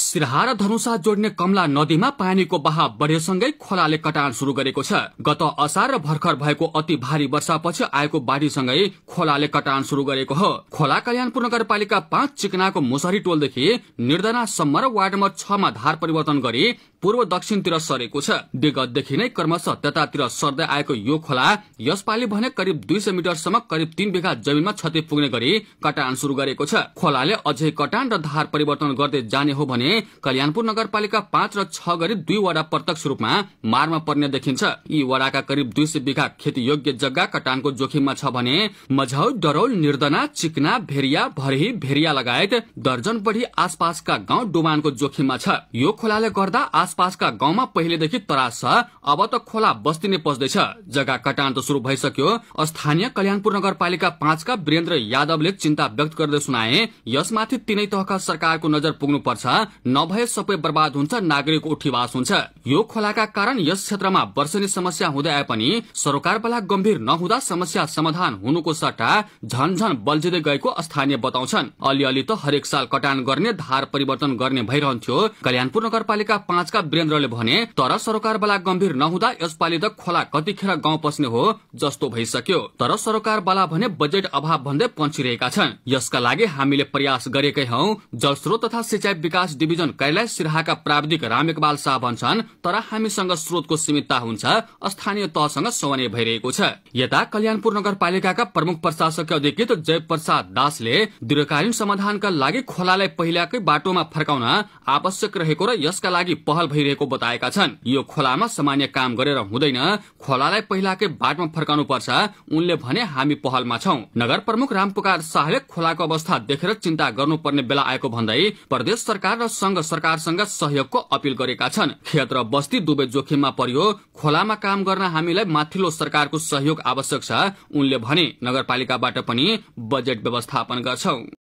सिराहा र धनुषा जोड्ने कमला नदीमा पानीको बहाव बढेसँगै खोलाले कटान शुरू गरेको छ। गत असार र भर्खर भएको अति भारी वर्षापछि आएको बाढीसँगै खोलाले कटान शुरू गरेको हो। खोला कल्याणपुर नगरपालिका 5 चिकनाको मुसहरी टोलदेखि निर्दनासम्म र वार्ड नम्बर 6 मा धार परिवर्तन गरी पूर्व दक्षिणतिर सरेको छ। विगतदेखि नै क्रमशः त्यतातिर सर्दै आएको यो खोला यसपालि भने करिब 200 मिटरसम्म करिब 3 बिघा जमिनमा क्षति पुग्ने गरी कटान शुरू गरेको छ। खोलाले अझै कटान र धार परिवर्तन गर्दै जाने हो भने कल्याणपुर नगरपालिका 5 र 6 गरी 2 वडा प्रत्यक्ष रूपमा मारमा पर्ने देखिन्छ। यी वडाका करिब 200 बिघा खेती योग्य जग्गा कटानको जोखिममा छ भने मझौल, डरौल, निर्दना, चिकना, भेरिया, भरही, भेरिया लगायत दर्जन बढी आसपासका गाउँ डुबानको जोखिममा छ। यो खोलाले गर्दा आसपासका गाउँमा पहिलेदेखि तरास छ, अब त खोला बस्ती नै पस्दैछ। जग्गा कटान त शुरू भइसक्यो। स्थानीय कल्याणपुर नगरपालिका 5 का वीरेन्द्र यादवले चिन्ता व्यक्त गर्दै सुनाए, यसमाथि तीनै तहका सरकारको नजर पुग्नु पर्छ, नभए सबै बर्बाद हुन्छ, नागरिक उठिवास हुन्छ। यो खोलाका कारण यस क्षेत्रमा वर्षेनी समस्या हुँदै आए पनि सरकारवाला गम्भीर नहुँदा समस्या समाधान हुनुको सट्टा झन बल्झिँदै गएको स्थानीय बताउँछन्। अलिअलि त हरेक साल कटान गर्ने, धार परिवर्तन गर्ने भइरहन्थ्यो। कल्याणपुर नगरपालिका 5 का वीरेन्द्रले भने, तर सरकारवाला गम्भीर नहुँदा यसपालि त खोला कतिखेर गाउँ पस्ने हो जस्तो भइसक्यो। तर सरकारवाला भने बजेट अभाव भन्दै पन्छिरहेका छन्। यसका लागि हामीले प्रयास गरेकै हौ। जलस्रोत तथा सिंचाई विकास डिभिजन कार्यालय सिराहाका प्राविधिक रामेकबाल शाह भन्छन्, तर हामीसँग स्रोतको सीमितता हुन्छ, स्थानीय तहसँग समन्वय भइरहेको छ। यता कल्याणपुर नगरपालिकाका प्रमुख प्रशासकीय अधिकृत जय प्रसाद दासले दीर्घकालीन समाधानका लागि खोलालाई पहिलाकै बाटोमा फर्काउन आवश्यक रहेको र यसका लागि पहल भइरहेको बताएका छन्। यो खोलामा सामान्य काम गरेर हुँदैन, खोलालाई पहिलाकै बाटोमा फर्काउनु पर्छ। उनले भने, हामी पहलमा छौं। नगर प्रमुख रामपुकार शाहले खोलाको अवस्था देखेर चिन्ता गर्नुपर्ने बेला आएको भन्दै प्रदेश सरकार र संघ सरकारसँग सहयोगको अपील गरेका छन्। खेत र बस्ती दुवै जोखिममा पर्यो, खोलामा काम गर्न हामीलाई माथिल्लो सरकारको सहयोग आवश्यक छ। उनले भने, नगरपालिकाबाट पनि बजेट व्यवस्थापन गर्छौं।